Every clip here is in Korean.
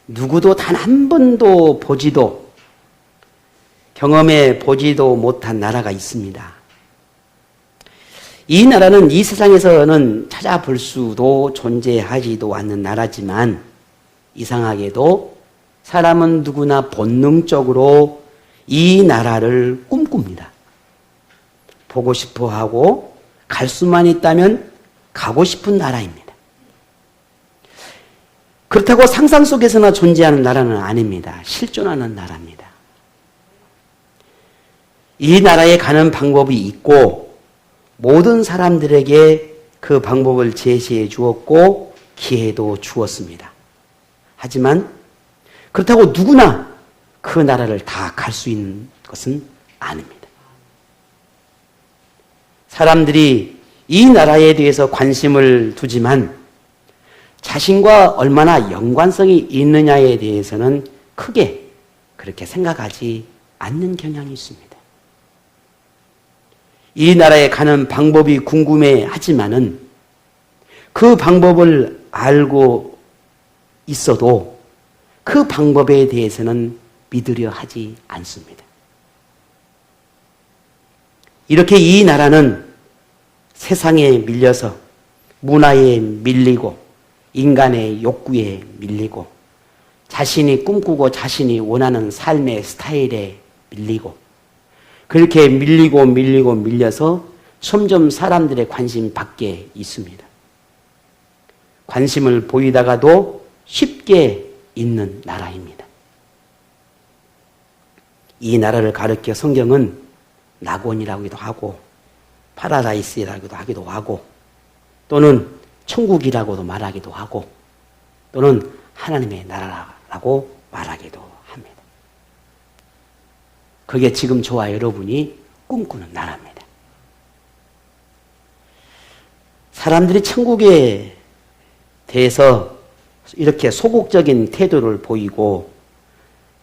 누구도 단 한 번도 보지도 경험해 보지도 못한 나라가 있습니다. 이 나라는 이 세상에서는 찾아볼 수도 존재하지도 않는 나라지만 이상하게도 사람은 누구나 본능적으로 이 나라를 꿈꿉니다. 보고 싶어 하고 갈 수만 있다면 가고 싶은 나라입니다. 그렇다고 상상 속에서나 존재하는 나라는 아닙니다. 실존하는 나라입니다. 이 나라에 가는 방법이 있고 모든 사람들에게 그 방법을 제시해 주었고 기회도 주었습니다. 하지만 그렇다고 누구나 그 나라를 다 갈 수 있는 것은 아닙니다. 사람들이 이 나라에 대해서 관심을 두지만 자신과 얼마나 연관성이 있느냐에 대해서는 크게 그렇게 생각하지 않는 경향이 있습니다. 이 나라에 가는 방법이 궁금해 하지만은 그 방법을 알고 있어도 그 방법에 대해서는 믿으려 하지 않습니다. 이렇게 이 나라는 세상에 밀려서 문화에 밀리고 인간의 욕구에 밀리고 자신이 꿈꾸고 자신이 원하는 삶의 스타일에 밀리고 그렇게 밀려서 점점 사람들의 관심 밖에 있습니다. 관심을 보이다가도 쉽게 잊는 나라입니다. 이 나라를 가르쳐 성경은 낙원이라고도 하고 파라다이스라고도 하기도 하고 또는 천국이라고도 말하기도 하고 또는 하나님의 나라라고 말하기도 합니다. 그게 지금 저와 여러분이 꿈꾸는 나라입니다. 사람들이 천국에 대해서 이렇게 소극적인 태도를 보이고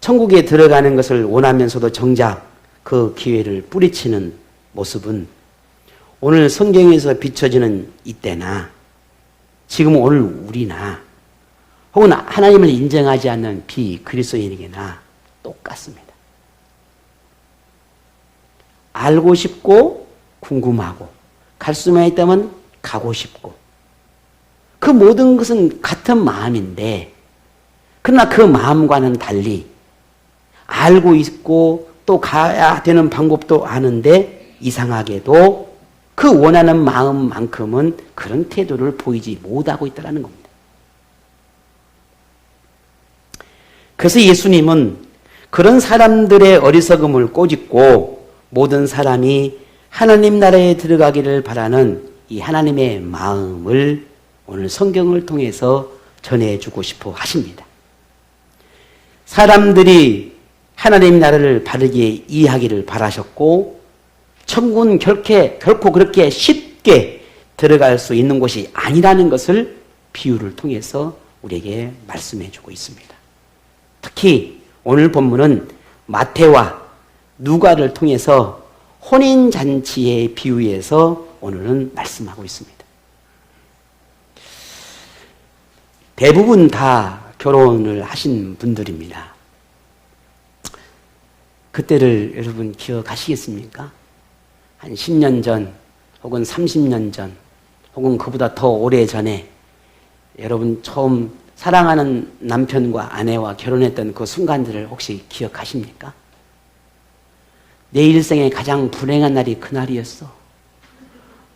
천국에 들어가는 것을 원하면서도 정작 그 기회를 뿌리치는 모습은 오늘 성경에서 비춰지는 이때나 지금 오늘 우리나 혹은 하나님을 인정하지 않는 비그리스도인에게나 똑같습니다. 알고 싶고 궁금하고 갈 수만 있다면 가고 싶고 그 모든 것은 같은 마음인데 그러나 그 마음과는 달리 알고 있고 또 가야 되는 방법도 아는데 이상하게도 그 원하는 마음만큼은 그런 태도를 보이지 못하고 있다는 겁니다. 그래서 예수님은 그런 사람들의 어리석음을 꼬집고 모든 사람이 하나님 나라에 들어가기를 바라는 이 하나님의 마음을 오늘 성경을 통해서 전해주고 싶어 하십니다. 사람들이 하나님 나라를 바르게 이해하기를 바라셨고 천국은 결코 그렇게 쉽게 들어갈 수 있는 곳이 아니라는 것을 비유를 통해서 우리에게 말씀해 주고 있습니다. 특히 오늘 본문은 마태와 누가를 통해서 혼인잔치의 비유에서 오늘은 말씀하고 있습니다. 대부분 다 결혼을 하신 분들입니다. 그때를 여러분 기억하시겠습니까? 한 10년 전 혹은 30년 전 혹은 그보다 더 오래 전에 여러분 처음 사랑하는 남편과 아내와 결혼했던 그 순간들을 혹시 기억하십니까? 내 일생에 가장 불행한 날이 그날이었어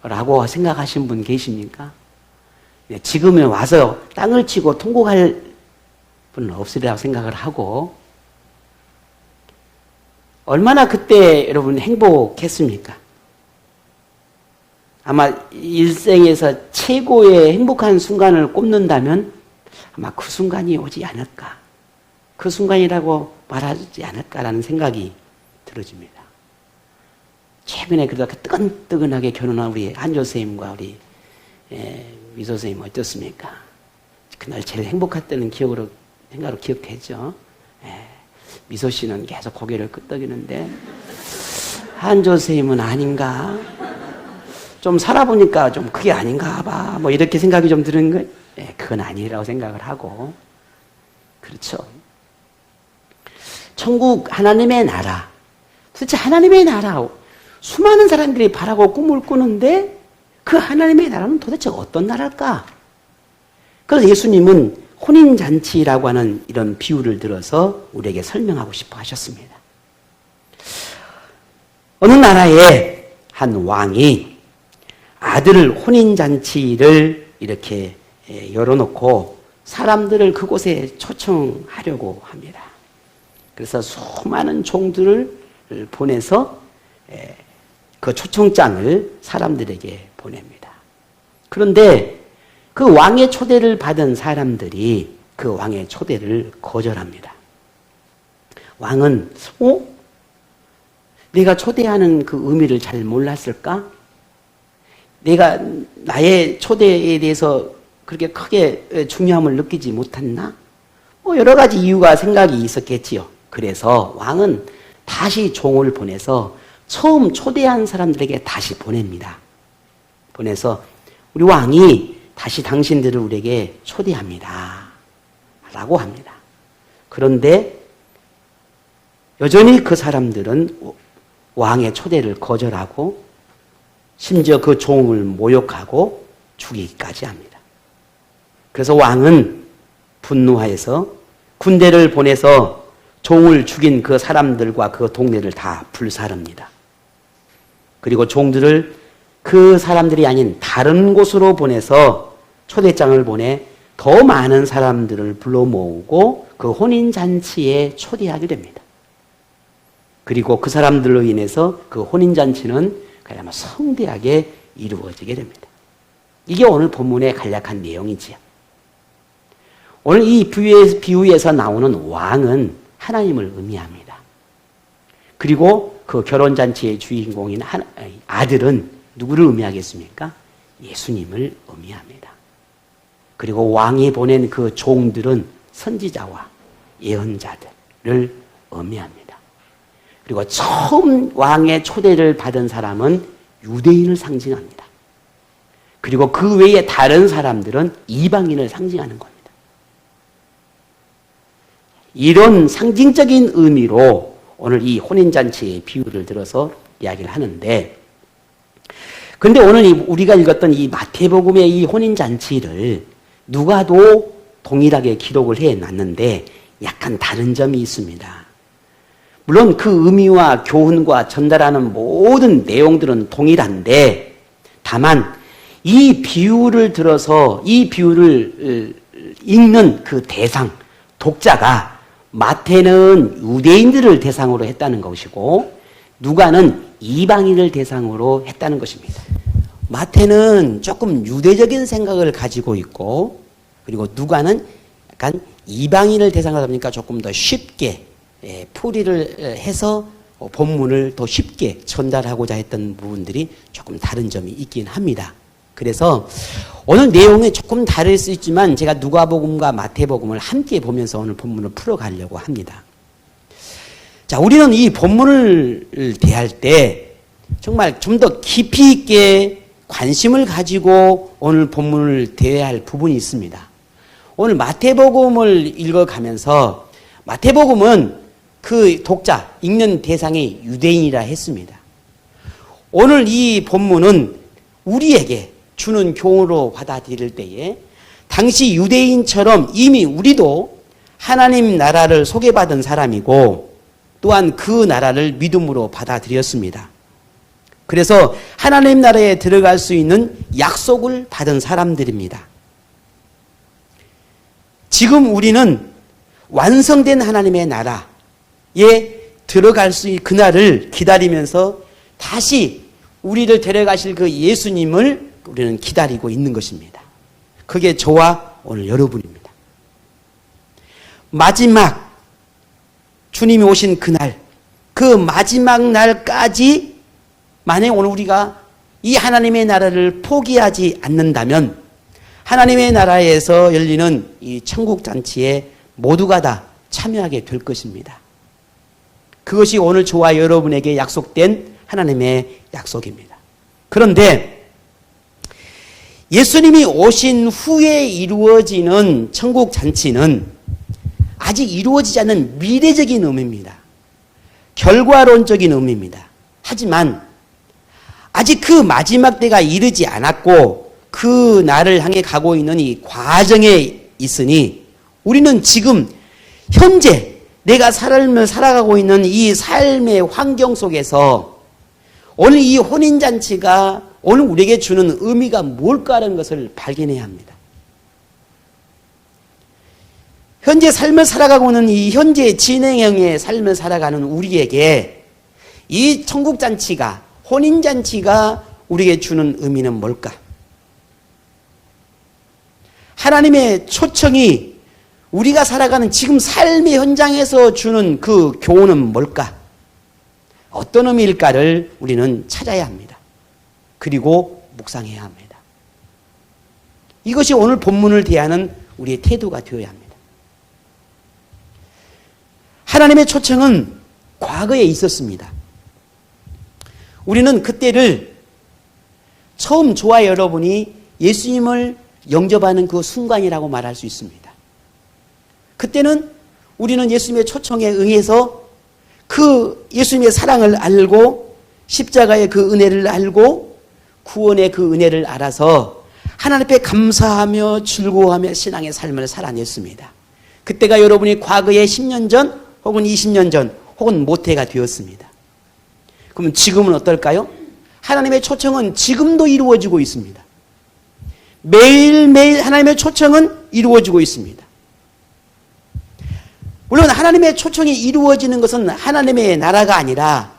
라고 생각하신 분 계십니까? 지금에 와서 땅을 치고 통곡할 분은 없으리라고 생각을 하고 얼마나 그때 여러분 행복했습니까? 아마 일생에서 최고의 행복한 순간을 꼽는다면 아마 그 순간이 오지 않을까. 그 순간이라고 말하지 않을까라는 생각이 들어집니다. 최근에 그러다 뜨끈뜨끈하게 결혼한 우리 한조 선생님과 우리 미소 선생님 어떻습니까? 그날 제일 행복했다는 생각으로 기억되죠. 미소 씨는 계속 고개를 끄덕이는데 한조 선생님은 아닌가? 좀 살아보니까 좀 그게 아닌가 봐. 뭐 이렇게 생각이 좀 드는 거, 그건 아니라고 생각을 하고 그렇죠. 천국 하나님의 나라. 도대체 하나님의 나라, 수많은 사람들이 바라고 꿈을 꾸는데 그 하나님의 나라는 도대체 어떤 나라일까? 그래서 예수님은 혼인잔치라고 하는 이런 비유를 들어서 우리에게 설명하고 싶어 하셨습니다. 어느 나라에 한 왕이 아들을 혼인잔치를 이렇게 열어놓고 사람들을 그곳에 초청하려고 합니다. 그래서 수많은 종들을 보내서 그 초청장을 사람들에게 보냅니다. 그런데 그 왕의 초대를 받은 사람들이 그 왕의 초대를 거절합니다. 왕은 내가 초대하는 그 의미를 잘 몰랐을까? 내가 나의 초대에 대해서 그렇게 크게 중요함을 느끼지 못했나? 여러 가지 이유가 생각이 있었겠지요. 그래서 왕은 다시 종을 보내서 처음 초대한 사람들에게 다시 보냅니다. 보내서 우리 왕이 다시 당신들을 우리에게 초대합니다. 라고 합니다. 그런데 여전히 그 사람들은 왕의 초대를 거절하고 심지어 그 종을 모욕하고 죽이기까지 합니다. 그래서 왕은 분노하여서 군대를 보내서 종을 죽인 그 사람들과 그 동네를 다 불사릅니다. 그리고 종들을 그 사람들이 아닌 다른 곳으로 보내서 초대장을 보내 더 많은 사람들을 불러 모으고 그 혼인잔치에 초대하게 됩니다. 그리고 그 사람들로 인해서 그 혼인잔치는 그야말로 성대하게 이루어지게 됩니다. 이게 오늘 본문의 간략한 내용이지요. 오늘 이 비유에서 나오는 왕은 하나님을 의미합니다. 그리고 그 결혼잔치의 주인공인 아들은 누구를 의미하겠습니까? 예수님을 의미합니다. 그리고 왕이 보낸 그 종들은 선지자와 예언자들을 의미합니다. 그리고 처음 왕의 초대를 받은 사람은 유대인을 상징합니다. 그리고 그 외에 다른 사람들은 이방인을 상징하는 겁니다. 이런 상징적인 의미로 오늘 이 혼인잔치의 비유를 들어서 이야기를 하는데, 근데 오늘 우리가 읽었던 이 마태복음의 이 혼인잔치를 누가도 동일하게 기록을 해놨는데 약간 다른 점이 있습니다. 물론 그 의미와 교훈과 전달하는 모든 내용들은 동일한데, 다만 이 비유를 들어서 이 비유를 읽는 그 대상, 독자가 마태는 유대인들을 대상으로 했다는 것이고 누가는 이방인을 대상으로 했다는 것입니다. 마태는 조금 유대적인 생각을 가지고 있고, 그리고 누가는 약간 이방인을 대상으로 하니까 조금 더 쉽게 풀이를 해서 본문을 더 쉽게 전달하고자 했던 부분들이 조금 다른 점이 있긴 합니다. 그래서 오늘 내용이 조금 다를 수 있지만 제가 누가복음과 마태복음을 함께 보면서 오늘 본문을 풀어가려고 합니다. 자, 우리는 이 본문을 대할 때 정말 좀 더 깊이 있게 관심을 가지고 오늘 본문을 대해야 할 부분이 있습니다. 오늘 마태복음을 읽어가면서 마태복음은 그 독자, 읽는 대상이 유대인이라 했습니다. 오늘 이 본문은 우리에게 주는 교훈으로 받아들일 때에 당시 유대인처럼 이미 우리도 하나님 나라를 소개받은 사람이고 또한 그 나라를 믿음으로 받아들였습니다. 그래서 하나님 나라에 들어갈 수 있는 약속을 받은 사람들입니다. 지금 우리는 완성된 하나님의 나라에 들어갈 수 있는 그날을 기다리면서 다시 우리를 데려가실 그 예수님을 우리는 기다리고 있는 것입니다. 그게 저와 오늘 여러분입니다. 마지막 주님이 오신 그날, 그 마지막 날까지 만약 오늘 우리가 이 하나님의 나라를 포기하지 않는다면 하나님의 나라에서 열리는 이 천국 잔치에 모두가 다 참여하게 될 것입니다. 그것이 오늘 저와 여러분에게 약속된 하나님의 약속입니다. 그런데 예수님이 오신 후에 이루어지는 천국 잔치는 아직 이루어지지 않는 미래적인 의미입니다. 결과론적인 의미입니다. 하지만 아직 그 마지막 때가 이르지 않았고 그 날을 향해 가고 있는 이 과정에 있으니 우리는 지금 현재 내가 삶을 살아가고 있는 이 삶의 환경 속에서 오늘 이 혼인잔치가 오늘 우리에게 주는 의미가 뭘까라는 것을 발견해야 합니다. 현재 삶을 살아가고 있는 이 현재 진행형의 삶을 살아가는 우리에게 이 천국잔치가, 혼인잔치가 우리에게 주는 의미는 뭘까? 하나님의 초청이 우리가 살아가는 지금 삶의 현장에서 주는 그 교훈은 뭘까? 어떤 의미일까를 우리는 찾아야 합니다. 그리고 묵상해야 합니다. 이것이 오늘 본문을 대하는 우리의 태도가 되어야 합니다. 하나님의 초청은 과거에 있었습니다. 우리는 그때를 처음 저와 여러분이 예수님을 영접하는 그 순간이라고 말할 수 있습니다. 그때는 우리는 예수님의 초청에 응해서 그 예수님의 사랑을 알고 십자가의 그 은혜를 알고 구원의 그 은혜를 알아서 하나님 앞에 감사하며 즐거워하며 신앙의 삶을 살아냈습니다. 그때가 여러분이 과거에 10년 전 혹은 20년 전 혹은 모태가 되었습니다. 그러면 지금은 어떨까요? 하나님의 초청은 지금도 이루어지고 있습니다. 매일매일 하나님의 초청은 이루어지고 있습니다. 물론 하나님의 초청이 이루어지는 것은 하나님의 나라가 아니라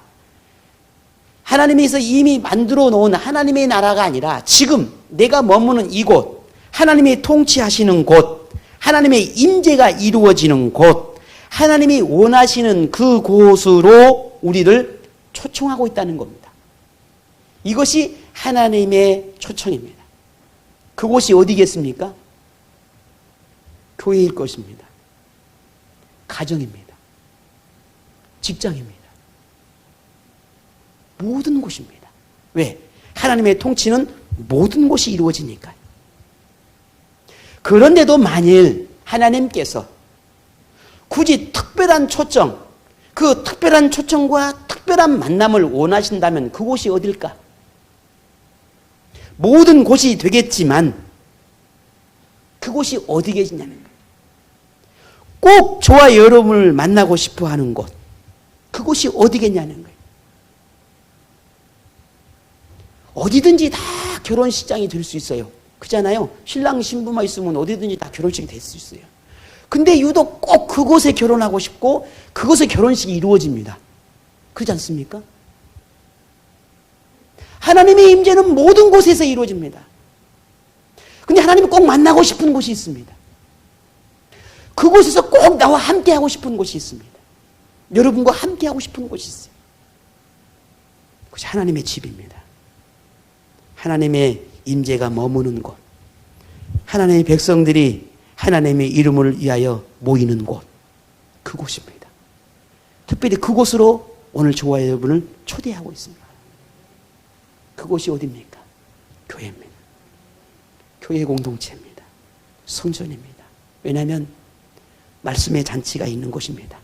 하나님께서 이미 만들어 놓은 하나님의 나라가 아니라 지금 내가 머무는 이곳, 하나님이 통치하시는 곳, 하나님의 임재가 이루어지는 곳, 하나님이 원하시는 그 곳으로 우리를 초청하고 있다는 겁니다. 이것이 하나님의 초청입니다. 그곳이 어디겠습니까? 교회일 것입니다. 가정입니다. 직장입니다. 모든 곳입니다. 왜? 하나님의 통치는 모든 곳이 이루어지니까요. 그런데도 만일 하나님께서 굳이 특별한 초청, 그 특별한 초청과 특별한 만남을 원하신다면 그곳이 어딜까? 모든 곳이 되겠지만 그곳이 어디 계시냐는 거예요. 꼭 저와 여러분을 만나고 싶어 하는 곳, 그곳이 어디겠냐는 거예요. 어디든지 다 결혼식장이 될 수 있어요. 그잖아요. 신랑 신부만 있으면 어디든지 다 결혼식이 될 수 있어요. 근데 유독 꼭 그곳에 결혼하고 싶고 그곳에 결혼식이 이루어집니다. 그렇지 않습니까? 하나님의 임재는 모든 곳에서 이루어집니다. 근데 하나님이 꼭 만나고 싶은 곳이 있습니다. 그곳에서 꼭 나와 함께 하고 싶은 곳이 있습니다. 여러분과 함께 하고 싶은 곳이 있어요. 그것이 하나님의 집입니다. 하나님의 임재가 머무는 곳, 하나님의 백성들이 하나님의 이름을 위하여 모이는 곳, 그곳입니다. 특별히 그곳으로 오늘 저와 여러분을 초대하고 있습니다. 그곳이 어디입니까? 교회입니다. 교회 공동체입니다. 성전입니다. 왜냐하면 말씀의 잔치가 있는 곳입니다.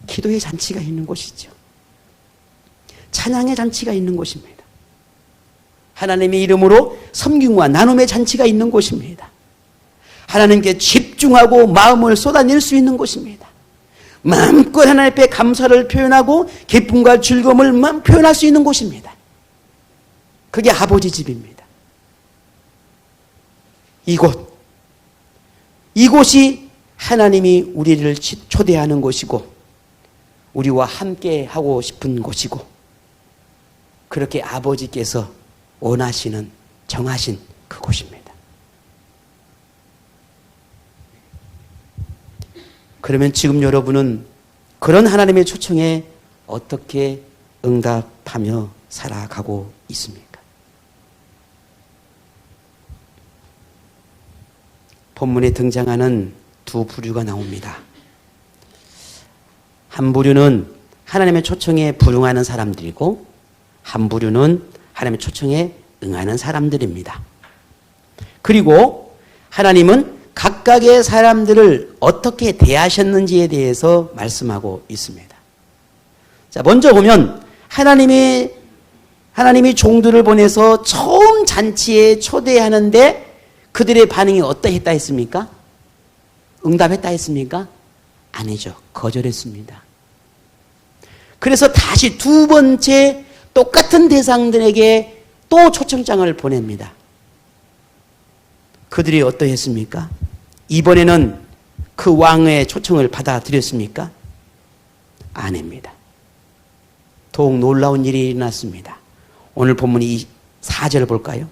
기도의 잔치가 있는 곳이죠. 찬양의 잔치가 있는 곳입니다. 하나님의 이름으로 섬김과 나눔의 잔치가 있는 곳입니다. 하나님께 집중하고 마음을 쏟아낼 수 있는 곳입니다. 마음껏 하나님 앞에 감사를 표현하고 기쁨과 즐거움을 표현할 수 있는 곳입니다. 그게 아버지 집입니다. 이곳이 하나님이 우리를 초대하는 곳이고 우리와 함께 하고 싶은 곳이고 그렇게 아버지께서 원하시는 정하신 그곳입니다. 그러면 지금 여러분은 그런 하나님의 초청에 어떻게 응답하며 살아가고 있습니까? 본문에 등장하는 두 부류가 나옵니다. 한 부류는 하나님의 초청에 불응하는 사람들이고 한 부류는 하나님의 초청에 응하는 사람들입니다. 그리고 하나님은 각각의 사람들을 어떻게 대하셨는지에 대해서 말씀하고 있습니다. 자, 먼저 보면 하나님이 종들을 보내서 처음 잔치에 초대하는데 그들의 반응이 어떠했다 했습니까? 응답했다 했습니까? 아니죠. 거절했습니다. 그래서 다시 두 번째 똑같은 대상들에게 또 초청장을 보냅니다. 그들이 어떠했습니까? 이번에는 그 왕의 초청을 받아들였습니까? 아닙니다. 더욱 놀라운 일이 일어났습니다. 오늘 본문 이 4절을 볼까요?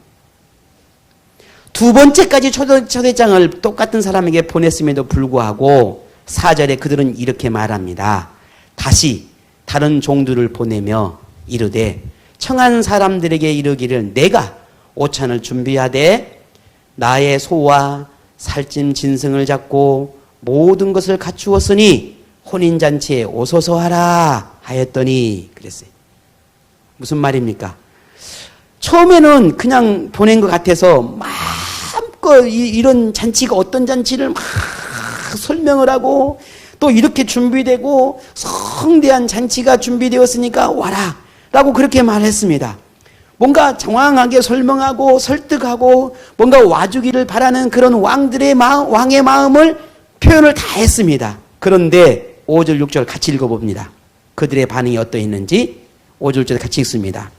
두 번째까지 초대장을 똑같은 사람에게 보냈음에도 불구하고 4절에 그들은 이렇게 말합니다. 다시 다른 종들을 보내며 이르되 청한 사람들에게 이르기를 내가 오찬을 준비하되 나의 소와 살찐 짐승을 잡고 모든 것을 갖추었으니 혼인잔치에 오소서 하라 하였더니 그랬어요. 무슨 말입니까? 처음에는 그냥 보낸 것 같아서 마음껏 이런 잔치가 어떤 잔치를 막 설명을 하고 또 이렇게 준비되고 성대한 잔치가 준비되었으니까 와라 라고 그렇게 말했습니다. 뭔가 장황하게 설명하고 설득하고 뭔가 와주기를 바라는 그런 왕의 마음을 표현을 다 했습니다. 그런데 5절 6절 같이 읽어봅니다. 그들의 반응이 어떠했는지 5절 6절 같이 읽습니다.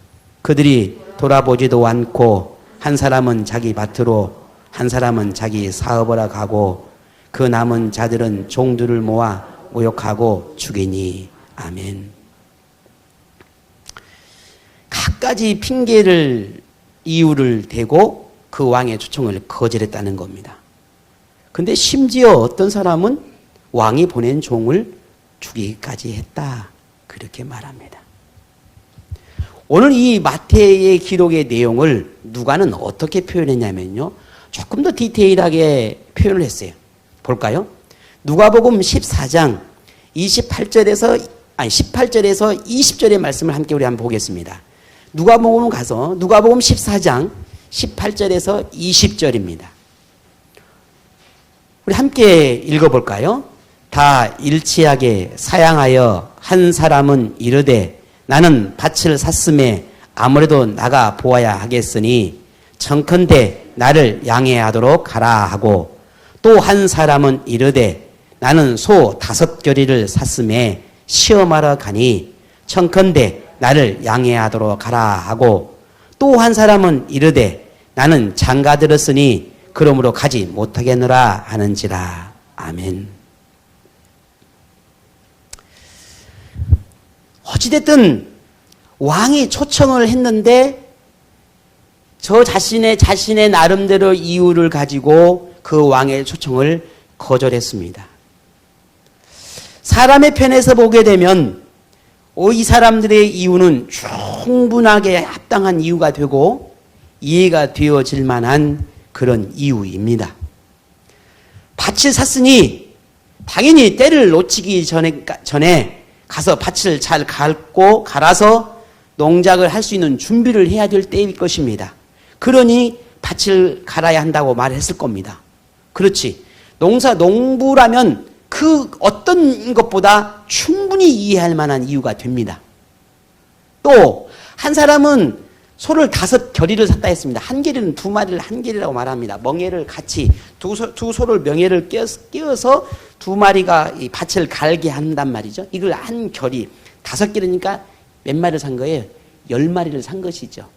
그들이 돌아보지도 않고 한 사람은 자기 밭으로 한 사람은 자기 사업하러 가고 그 남은 자들은 종들을 모아 모욕하고 죽이니. 아멘. 갖가지 핑계를 이유를 대고 그 왕의 초청을 거절했다는 겁니다. 근데 심지어 어떤 사람은 왕이 보낸 종을 죽이기까지 했다. 그렇게 말합니다. 오늘 이 마태의 기록의 내용을 누가는 어떻게 표현했냐면요. 조금 더 디테일하게 표현을 했어요. 볼까요? 누가복음 14장 18절에서 20절의 말씀을 함께 우리 한번 보겠습니다. 누가복음 가서 누가복음 14장 18절에서 20절입니다. 우리 함께 읽어볼까요? 다 일치하게 사양하여 한 사람은 이르되 나는 밭을 샀음에 아무래도 나가 보아야 하겠으니 청컨대 나를 양해하도록 하라 하고 또 한 사람은 이르되 나는 소 5겨리를 샀음에 시험하러 가니 청컨대 나를 양해하도록 하라 하고 또 한 사람은 이르되 나는 장가 들었으니 그러므로 가지 못하겠노라 하는지라. 아멘. 어찌됐든 왕이 초청을 했는데 저 자신의 나름대로 이유를 가지고 그 왕의 초청을 거절했습니다. 사람의 편에서 보게 되면 이 사람들의 이유는 충분하게 합당한 이유가 되고 이해가 되어질 만한 그런 이유입니다. 밭을 샀으니 당연히 때를 놓치기 전에 가서 밭을 잘 갈아서 농작을 할 수 있는 준비를 해야 될 때일 것입니다. 그러니 밭을 갈아야 한다고 말했을 겁니다. 그렇지. 농부라면 그 어떤 것보다 충분히 이해할 만한 이유가 됩니다. 또 한 사람은 소를 5겨리를 샀다 했습니다. 한 겨리는 2마리를 한 겨리라고 말합니다. 멍에를 같이 두 소를 명예를 끼워서 2마리가 이 밭을 갈게 한단 말이죠. 이걸 한 겨리 5겨리니까 몇 마리를 산 거예요? 10마리를 산 것이죠.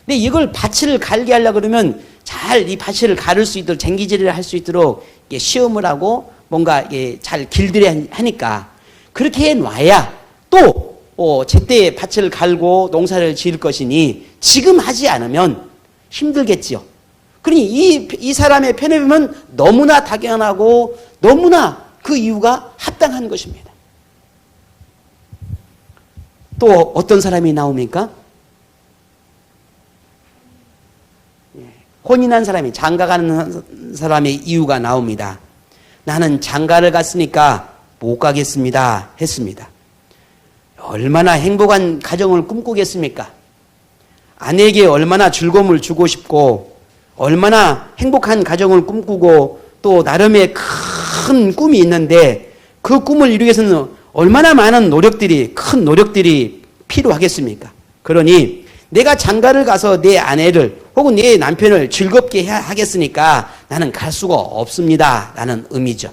근데 이걸 밭을 갈게 하려고 그러면 잘 이 밭을 가를 수 있도록 쟁기질을 할 수 있도록 시험을 하고 뭔가 잘 길들여야 하니까 그렇게 해놔야 또 제때 밭을 갈고 농사를 지을 것이니 지금 하지 않으면 힘들겠지요. 그러니 이 사람의 편에 보면 너무나 당연하고 너무나 그 이유가 합당한 것입니다. 또 어떤 사람이 나옵니까? 혼인한 사람이 장가가는 사람의 이유가 나옵니다. 나는 장가를 갔으니까 못 가겠습니다 했습니다. 얼마나 행복한 가정을 꿈꾸겠습니까? 아내에게 얼마나 즐거움을 주고 싶고 얼마나 행복한 가정을 꿈꾸고 또 나름의 큰 꿈이 있는데 그 꿈을 이루기 위해서는 얼마나 많은 노력들이, 큰 노력들이 필요하겠습니까? 그러니 내가 장가를 가서 내 아내를 혹은 내 남편을 즐겁게 해야 하겠으니까 나는 갈 수가 없습니다. 라는 의미죠.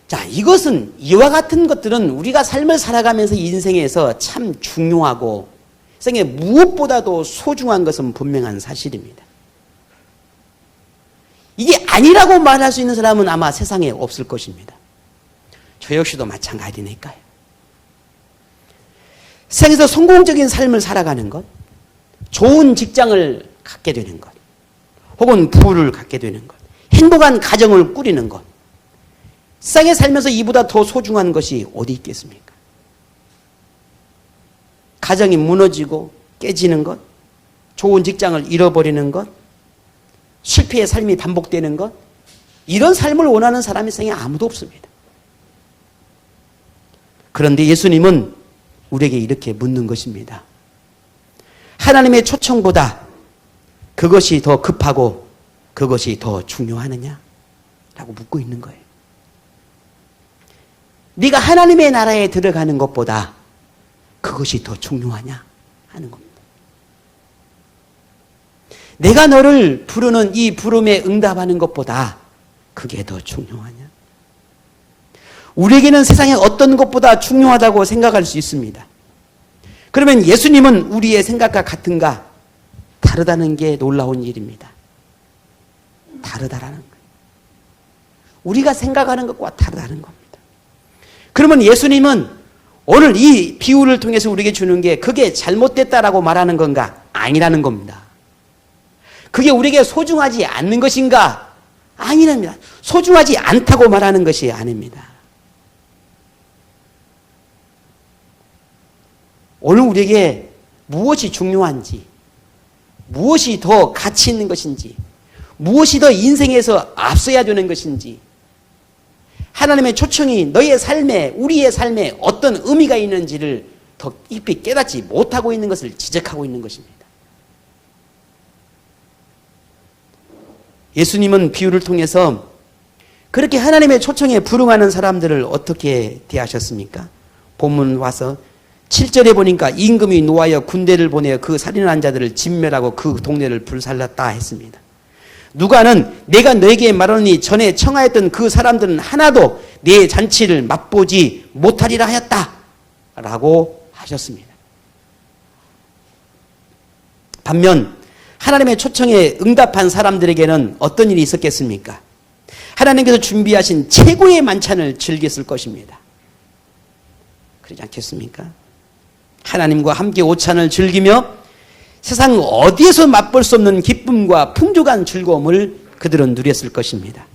자, 이것은, 이와 같은 것들은 우리가 삶을 살아가면서 인생에서 참 중요하고 세상에 무엇보다도 소중한 것은 분명한 사실입니다. 이게 아니라고 말할 수 있는 사람은 아마 세상에 없을 것입니다. 저 역시도 마찬가지니까요. 세상에서 성공적인 삶을 살아가는 것, 좋은 직장을 갖게 되는 것, 혹은 부를 갖게 되는 것, 행복한 가정을 꾸리는 것, 세상에 살면서 이보다 더 소중한 것이 어디 있겠습니까? 가정이 무너지고 깨지는 것, 좋은 직장을 잃어버리는 것, 실패의 삶이 반복되는 것, 이런 삶을 원하는 사람이 세상에 아무도 없습니다. 그런데 예수님은 우리에게 이렇게 묻는 것입니다. 하나님의 초청보다 그것이 더 급하고 그것이 더 중요하느냐? 라고 묻고 있는 거예요. 네가 하나님의 나라에 들어가는 것보다 그것이 더 중요하냐? 하는 겁니다. 내가 너를 부르는 이 부름에 응답하는 것보다 그게 더 중요하냐? 우리에게는 세상에 어떤 것보다 중요하다고 생각할 수 있습니다. 그러면 예수님은 우리의 생각과 같은가? 다르다는 게 놀라운 일입니다. 다르다라는 거예요. 우리가 생각하는 것과 다르다는 겁니다. 그러면 예수님은 오늘 이 비유를 통해서 우리에게 주는 게 그게 잘못됐다라고 말하는 건가? 아니라는 겁니다. 그게 우리에게 소중하지 않는 것인가? 아니랍니다. 소중하지 않다고 말하는 것이 아닙니다. 오늘 우리에게 무엇이 중요한지, 무엇이 더 가치 있는 것인지, 무엇이 더 인생에서 앞서야 되는 것인지, 하나님의 초청이 너의 삶에, 우리의 삶에 어떤 의미가 있는지를 더 깊이 깨닫지 못하고 있는 것을 지적하고 있는 것입니다. 예수님은 비유를 통해서 그렇게 하나님의 초청에 불응하는 사람들을 어떻게 대하셨습니까? 본문 와서 7절에 보니까 임금이 노하여 군대를 보내어 그 살인한 자들을 진멸하고 그 동네를 불살랐다 했습니다. 누가는 내가 너에게 말하노니 전에 청하였던 그 사람들은 하나도 내 잔치를 맛보지 못하리라 하였다 라고 하셨습니다. 반면 하나님의 초청에 응답한 사람들에게는 어떤 일이 있었겠습니까? 하나님께서 준비하신 최고의 만찬을 즐겼을 것입니다. 그러지 않겠습니까? 하나님과 함께 오찬을 즐기며 세상 어디에서 맛볼 수 없는 기쁨과 풍족한 즐거움을 그들은 누렸을 것입니다.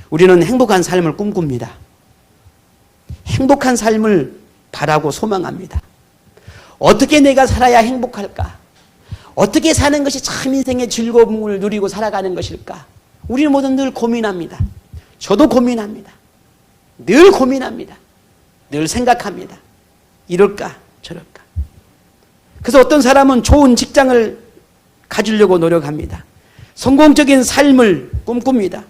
우리는 행복한 삶을 꿈꿉니다. 행복한 삶을 바라고 소망합니다. 어떻게 내가 살아야 행복할까? 어떻게 사는 것이 참 인생의 즐거움을 누리고 살아가는 것일까? 우리는 모두 늘 고민합니다. 저도 고민합니다. 늘 고민합니다. 늘 생각합니다. 이럴까? 저럴까? 그래서 어떤 사람은 좋은 직장을 가지려고 노력합니다. 성공적인 삶을 꿈꿉니다.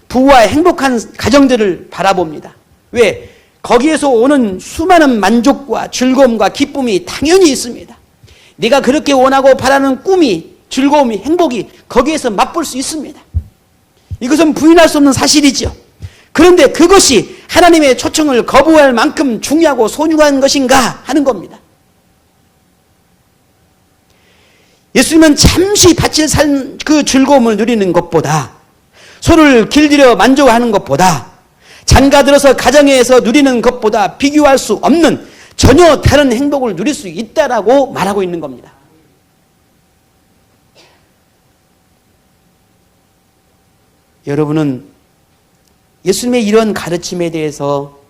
부와 행복한 가정들을 바라봅니다. 왜? 거기에서 오는 수많은 만족과 즐거움과 기쁨이 당연히 있습니다. 네가 그렇게 원하고 바라는 꿈이, 즐거움이, 행복이 거기에서 맛볼 수 있습니다. 이것은 부인할 수 없는 사실이죠. 그런데 그것이 하나님의 초청을 거부할 만큼 중요하고 소중한 것인가 하는 겁니다. 예수님은 잠시 바칠 그 즐거움을 누리는 것보다, 소를 길들여 만족하는 것보다, 장가들어서 가정에서 누리는 것보다 비교할 수 없는 전혀 다른 행복을 누릴 수 있다라고 말하고 있는 겁니다. 여러분은 예수님의 이런 가르침에 대해서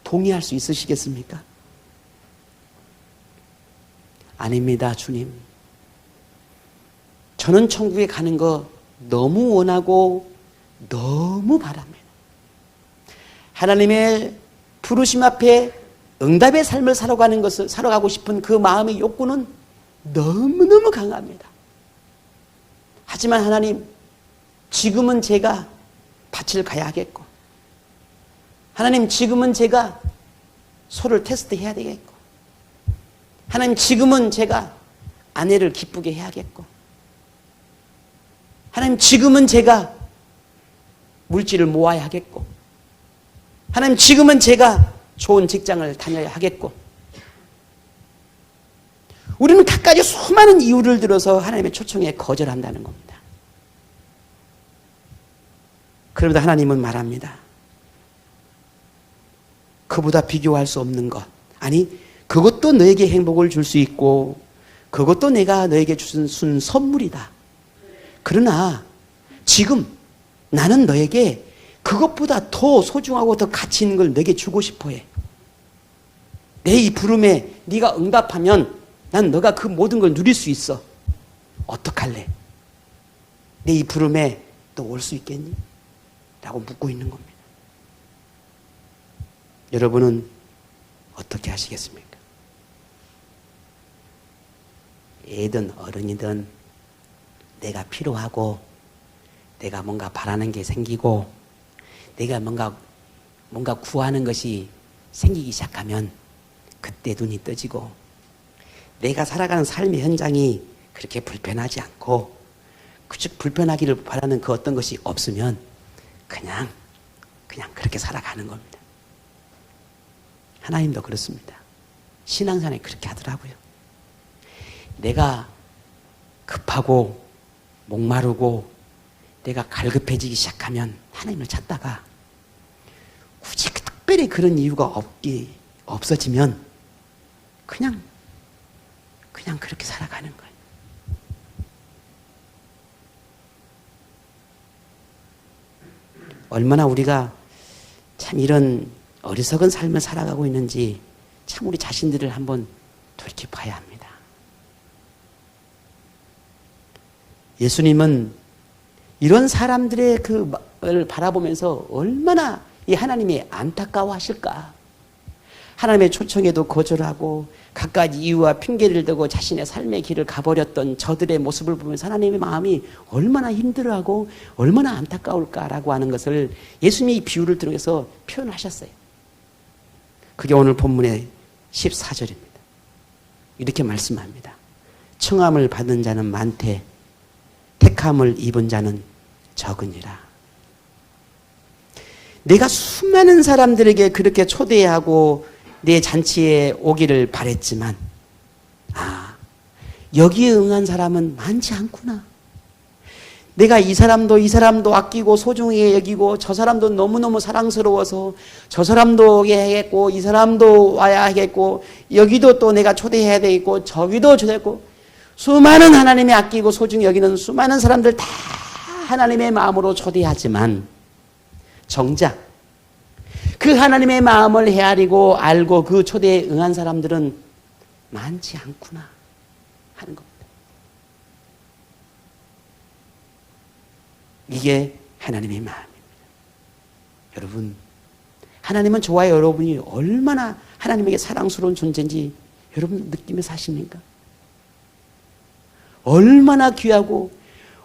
동의할 수 있으시겠습니까? 아닙니다, 주님. 저는 천국에 가는 거 너무 원하고 너무 바랍니다. 하나님의 부르심 앞에 응답의 삶을 살아가고 싶은 그 마음의 욕구는 너무너무 강합니다. 하지만 하나님, 지금은 제가 밭을 가야 하겠고, 하나님 지금은 제가 소를 테스트해야 되겠고, 하나님 지금은 제가 아내를 기쁘게 해야겠고, 하나님 지금은 제가 물질을 모아야 하겠고, 하나님 지금은 제가 좋은 직장을 다녀야 하겠고, 우리는 갖가지 수많은 이유를 들어서 하나님의 초청에 거절한다는 겁니다. 그러면서 하나님은 말합니다. 그보다 비교할 수 없는 것, 아니 그것도 너에게 행복을 줄 수 있고 그것도 내가 너에게 준 선물이다. 그러나 지금 나는 너에게 그것보다 더 소중하고 더 가치 있는 걸 너에게 주고 싶어 해. 내 이 부름에 네가 응답하면 난 너가 그 모든 걸 누릴 수 있어. 어떡할래? 내 이 부름에 또 올 수 있겠니? 라고 묻고 있는 겁니다. 여러분은 어떻게 하시겠습니까? 애든 어른이든 내가 필요하고 내가 뭔가 바라는 게 생기고 내가 뭔가 구하는 것이 생기기 시작하면 그때 눈이 떠지고 내가 살아가는 삶의 현장이 그렇게 불편하지 않고 그저 불편하기를 바라는 그 어떤 것이 없으면 그냥 그렇게 살아가는 겁니다. 하나님도 그렇습니다. 신앙생활에 그렇게 하더라고요. 내가 급하고 목마르고 내가 갈급해지기 시작하면 하나님을 찾다가 굳이 특별히 그런 이유가 없어지면 그냥 그렇게 살아가는 거예요. 얼마나 우리가 참 이런 어리석은 삶을 살아가고 있는지 참 우리 자신들을 한번 돌이켜봐야 합니다. 예수님은 이런 사람들의 그를 바라보면서 얼마나 이 하나님이 안타까워하실까. 하나님의 초청에도 거절하고 갖가지 이유와 핑계를 대고 자신의 삶의 길을 가버렸던 저들의 모습을 보면서 하나님의 마음이 얼마나 힘들어하고 얼마나 안타까울까라고 하는 것을 예수님이 이 비유를 통해서 표현하셨어요. 그게 오늘 본문의 14절입니다. 이렇게 말씀합니다. 청함을 받은 자는 많되 택함을 입은 자는 적으니라. 내가 수많은 사람들에게 그렇게 초대하고 내 잔치에 오기를 바랬지만 여기에 응한 사람은 많지 않구나. 내가 이 사람도 아끼고 소중히 여기고 저 사람도 너무너무 사랑스러워서 저 사람도 오게 하겠고 이 사람도 와야 하겠고 여기도 또 내가 초대해야 되겠고 저기도 초대했고 수많은 하나님이 아끼고 소중히 여기는 수많은 사람들 다 하나님의 마음으로 초대하지만 정작 그 하나님의 마음을 헤아리고 알고 그 초대에 응한 사람들은 많지 않구나 하는 겁니다. 이게 하나님의 마음입니다. 여러분, 하나님은 저와 여러분이 얼마나 하나님에게 사랑스러운 존재인지 여러분 느끼며 사십니까? 얼마나 귀하고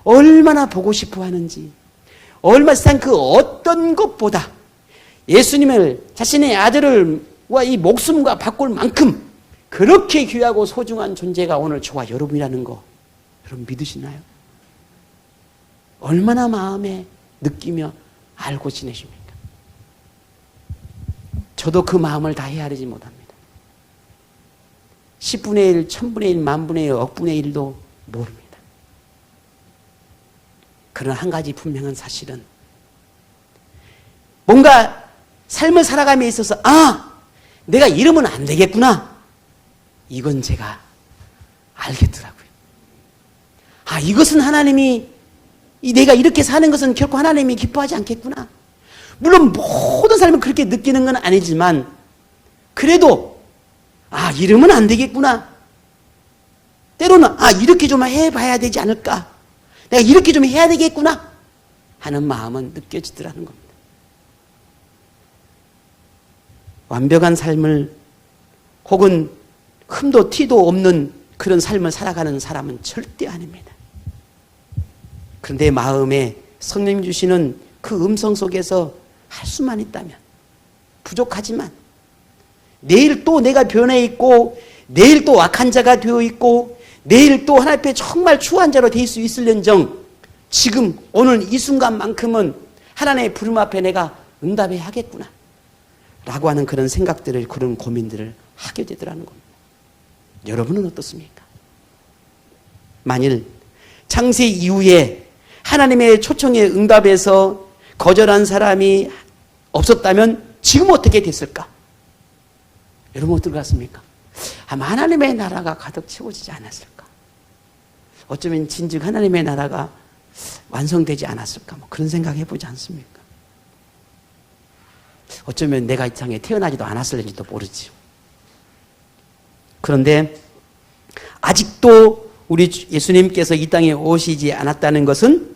얼마나 보고 싶어 하는지 얼마 세상 그 어떤 것보다 예수님을 자신의 아들과 이 목숨과 바꿀 만큼 그렇게 귀하고 소중한 존재가 오늘 저와 여러분이라는 거 여러분 믿으시나요? 얼마나 마음에 느끼며 알고 지내십니까? 저도 그 마음을 다 헤아리지 못합니다. 10분의 1, 1000분의 1, 만분의 1, 억분의 1도 모릅니다. 그러나 한 가지 분명한 사실은 뭔가 삶을 살아감에 있어서 내가 이러면 안 되겠구나. 이건 제가 알겠더라고요. 이것은 하나님이 내가 이렇게 사는 것은 결코 하나님이 기뻐하지 않겠구나. 물론 모든 삶을 그렇게 느끼는 건 아니지만 그래도 이러면 안 되겠구나. 때로는 이렇게 좀 해봐야 되지 않을까. 내가 이렇게 좀 해야 되겠구나 하는 마음은 느껴지더라는 겁니다. 완벽한 삶을 혹은 흠도 티도 없는 그런 삶을 살아가는 사람은 절대 아닙니다. 그런데 마음에 성령 주시는 그 음성 속에서 할 수만 있다면, 부족하지만 내일 또 내가 변해 있고, 내일 또 악한 자가 되어 있고, 내일 또 하나님 앞에 정말 추한 자로 될 수 있을는정 지금 오늘 이 순간만큼은 하나님의 부름 앞에 내가 응답해야 하겠구나 라고 하는 그런 생각들을, 그런 고민들을 하게 되더라는 겁니다. 여러분은 어떻습니까? 만일 창세 이후에 하나님의 초청에 응답해서 거절한 사람이 없었다면 지금 어떻게 됐을까? 여러분 어떨 것 같습니까? 아마 하나님의 나라가 가득 채워지지 않았을까? 어쩌면 진즉 하나님의 나라가 완성되지 않았을까? 뭐 그런 생각 해보지 않습니까? 어쩌면 내가 이 땅에 태어나지도 않았을지도 모르지요. 그런데 아직도 우리 예수님께서 이 땅에 오시지 않았다는 것은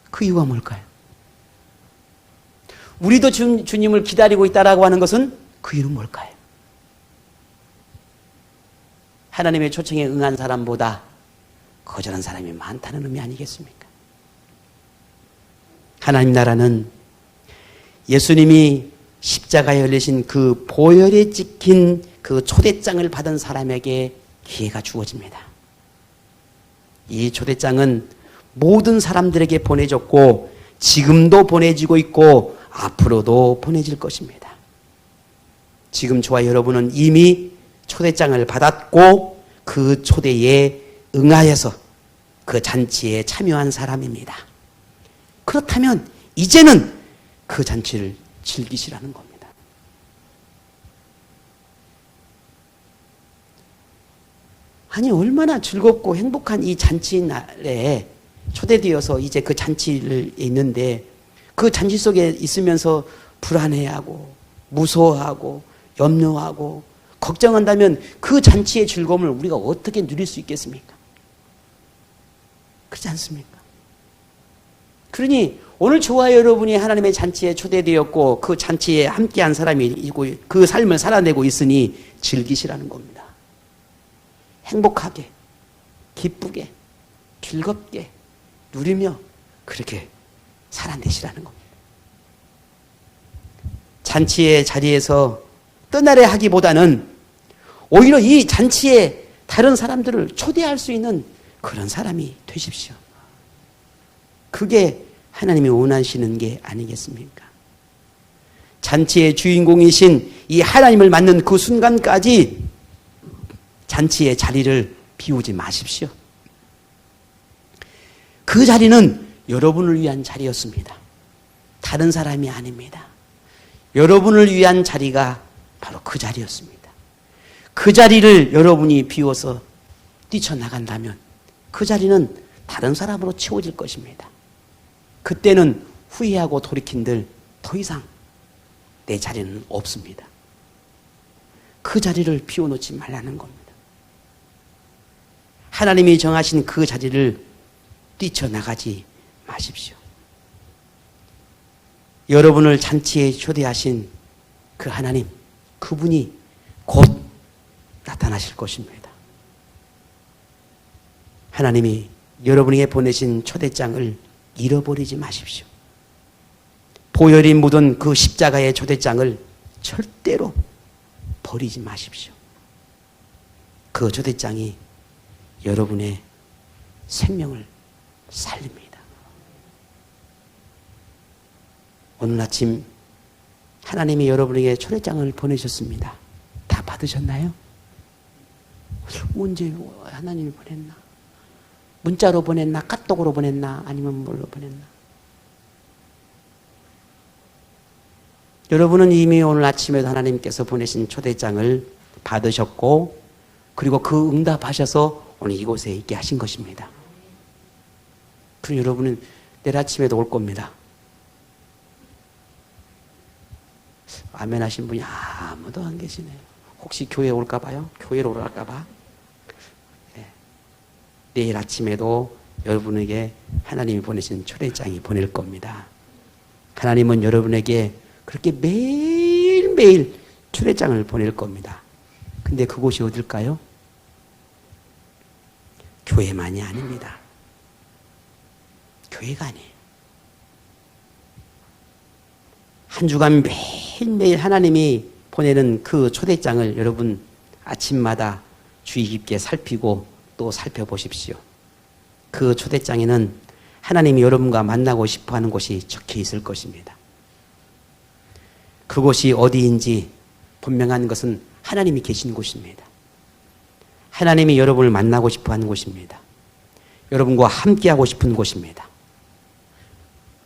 그 이유가 뭘까요? 우리도 주님을 기다리고 있다라고 하는 것은 그 이유는 뭘까요? 하나님의 초청에 응한 사람보다 거절한 사람이 많다는 의미 아니겠습니까? 하나님 나라는 예수님이 십자가에 열리신 그 보혈에 찍힌 그 초대장을 받은 사람에게 기회가 주어집니다. 이 초대장은 모든 사람들에게 보내졌고 지금도 보내지고 있고 앞으로도 보내질 것입니다. 지금 저와 여러분은 이미 초대장을 받았고 그 초대에 응하여서 그 잔치에 참여한 사람입니다. 그렇다면 이제는 그 잔치를 즐기시라는 겁니다. 아니 얼마나 즐겁고 행복한 이 잔치 날에 초대되어서 이제 그 잔치를 있는데 그 잔치 속에 있으면서 불안해하고 무서워하고 염려하고 걱정한다면 그 잔치의 즐거움을 우리가 어떻게 누릴 수 있겠습니까? 그렇지 않습니까? 그러니 오늘 저와 여러분이 하나님의 잔치에 초대되었고 그 잔치에 함께한 사람이고 그 삶을 살아내고 있으니 즐기시라는 겁니다. 행복하게, 기쁘게, 즐겁게 누리며 그렇게 살아내시라는 겁니다. 잔치의 자리에서 떠나려 하기보다는 오히려 이 잔치에 다른 사람들을 초대할 수 있는 그런 사람이 되십시오. 그게 하나님이 원하시는 게 아니겠습니까? 잔치의 주인공이신 이 하나님을 맞는 그 순간까지 잔치의 자리를 비우지 마십시오. 그 자리는 여러분을 위한 자리였습니다. 다른 사람이 아닙니다. 여러분을 위한 자리가 바로 그 자리였습니다. 그 자리를 여러분이 비워서 뛰쳐나간다면 그 자리는 다른 사람으로 채워질 것입니다. 그때는 후회하고 돌이킨들 더 이상 내 자리는 없습니다. 그 자리를 비워놓지 말라는 겁니다. 하나님이 정하신 그 자리를 뛰쳐나가지 마십시오. 여러분을 잔치에 초대하신 그 하나님, 그분이 곧 나타나실 것입니다. 하나님이 여러분에게 보내신 초대장을 잃어버리지 마십시오. 보혈이 묻은 그 십자가의 초대장을 절대로 버리지 마십시오. 그 초대장이 여러분의 생명을 살립니다. 오늘 아침 하나님이 여러분에게 초대장을 보내셨습니다. 다 받으셨나요? 언제 하나님이 보냈나? 문자로 보냈나? 카톡으로 보냈나? 아니면 뭘로 보냈나? 여러분은 이미 오늘 아침에도 하나님께서 보내신 초대장을 받으셨고 그리고 그 응답하셔서 오늘 이곳에 있게 하신 것입니다. 그럼 여러분은 내일 아침에도 올 겁니다. 아멘 하신 분이 아무도 안 계시네요. 혹시 교회에 올까 봐요? 교회로 올까 봐? 네. 내일 아침에도 여러분에게 하나님이 보내신 초대장이 보낼 겁니다. 하나님은 여러분에게 그렇게 매일매일 초대장을 보낼 겁니다. 근데 그곳이 어딜까요? 교회만이 아닙니다. 교회가 아니에요. 한 주간 매일매일 하나님이 보내는 그 초대장을 여러분 아침마다 주의 깊게 살피고 또 살펴보십시오. 그 초대장에는 하나님이 여러분과 만나고 싶어하는 곳이 적혀 있을 것입니다. 그곳이 어디인지 분명한 것은 하나님이 계신 곳입니다. 하나님이 여러분을 만나고 싶어하는 곳입니다. 여러분과 함께하고 싶은 곳입니다.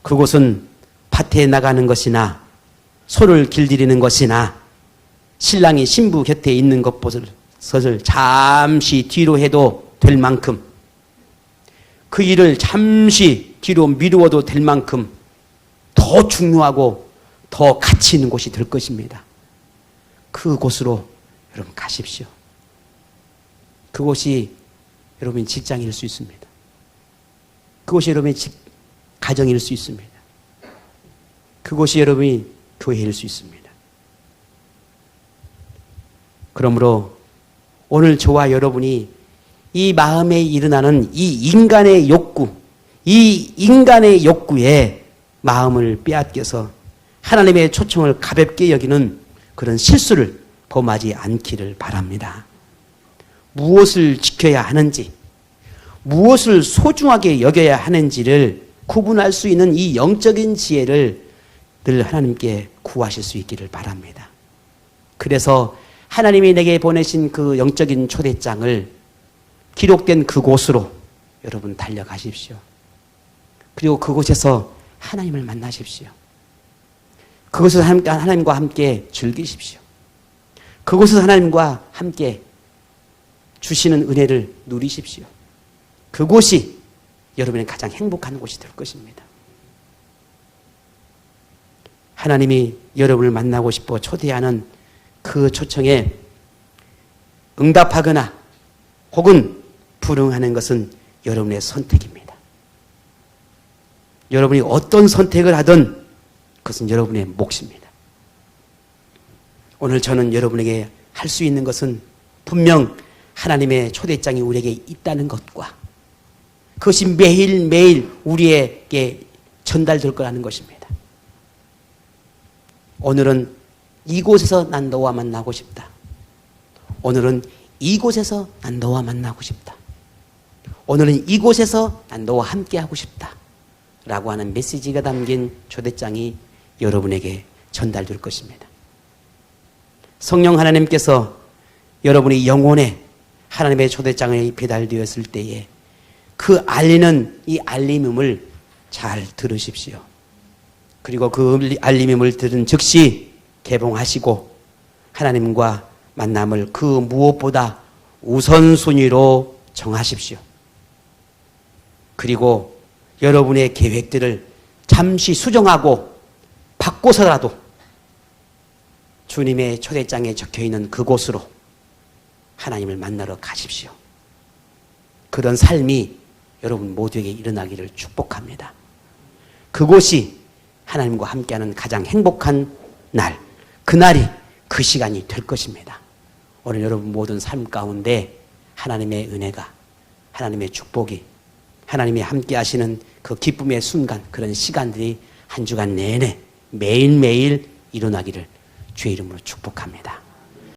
그곳은 밭에 나가는 것이나 소를 길들이는 것이나 신랑이 신부 곁에 있는 것을 잠시 뒤로 해도 될 만큼, 그 일을 잠시 뒤로 미루어도 될 만큼 더 중요하고 더 가치 있는 곳이 될 것입니다. 그곳으로 여러분 가십시오. 그곳이 여러분의 직장일 수 있습니다. 그곳이 여러분의 가정일 수 있습니다. 그곳이 여러분의 교회일 수 있습니다. 그러므로 오늘 저와 여러분이 이 마음에 일어나는 이 인간의 욕구에 마음을 빼앗겨서 하나님의 초청을 가볍게 여기는 그런 실수를 범하지 않기를 바랍니다. 무엇을 지켜야 하는지, 무엇을 소중하게 여겨야 하는지를 구분할 수 있는 이 영적인 지혜를 늘 하나님께 구하실 수 있기를 바랍니다. 그래서 하나님이 내게 보내신 그 영적인 초대장을 기록된 그곳으로 여러분 달려가십시오. 그리고 그곳에서 하나님을 만나십시오. 그곳에서 하나님과 함께 즐기십시오. 그곳에서 하나님과 함께 주시는 은혜를 누리십시오. 그곳이 여러분의 가장 행복한 곳이 될 것입니다. 하나님이 여러분을 만나고 싶어 초대하는 그 초청에 응답하거나 혹은 불응하는 것은 여러분의 선택입니다. 여러분이 어떤 선택을 하든 그것은 여러분의 몫입니다. 오늘 저는 여러분에게 할 수 있는 것은 분명 하나님의 초대장이 우리에게 있다는 것과 그것이 매일매일 우리에게 전달될 거라는 것입니다. 오늘은 이곳에서 난 너와 만나고 싶다. 오늘은 이곳에서 난 너와 만나고 싶다. 오늘은 이곳에서 난 너와 함께하고 싶다. 라고 하는 메시지가 담긴 초대장이 여러분에게 전달될 것입니다. 성령 하나님께서 여러분의 영혼에 하나님의 초대장이 배달되었을 때에 그 알리는 이 알림음을 잘 들으십시오. 그리고 그 알림음을 들은 즉시 개봉하시고 하나님과 만남을 그 무엇보다 우선순위로 정하십시오. 그리고 여러분의 계획들을 잠시 수정하고 바꿔서라도 주님의 초대장에 적혀있는 그곳으로 하나님을 만나러 가십시오. 그런 삶이 여러분 모두에게 일어나기를 축복합니다. 그곳이 하나님과 함께하는 가장 행복한 날, 그날이 그 시간이 될 것입니다. 오늘 여러분 모든 삶 가운데 하나님의 은혜가, 하나님의 축복이, 하나님이 함께 하시는 그 기쁨의 순간, 그런 시간들이 한 주간 내내 매일매일 일어나기를 주의 이름으로 축복합니다.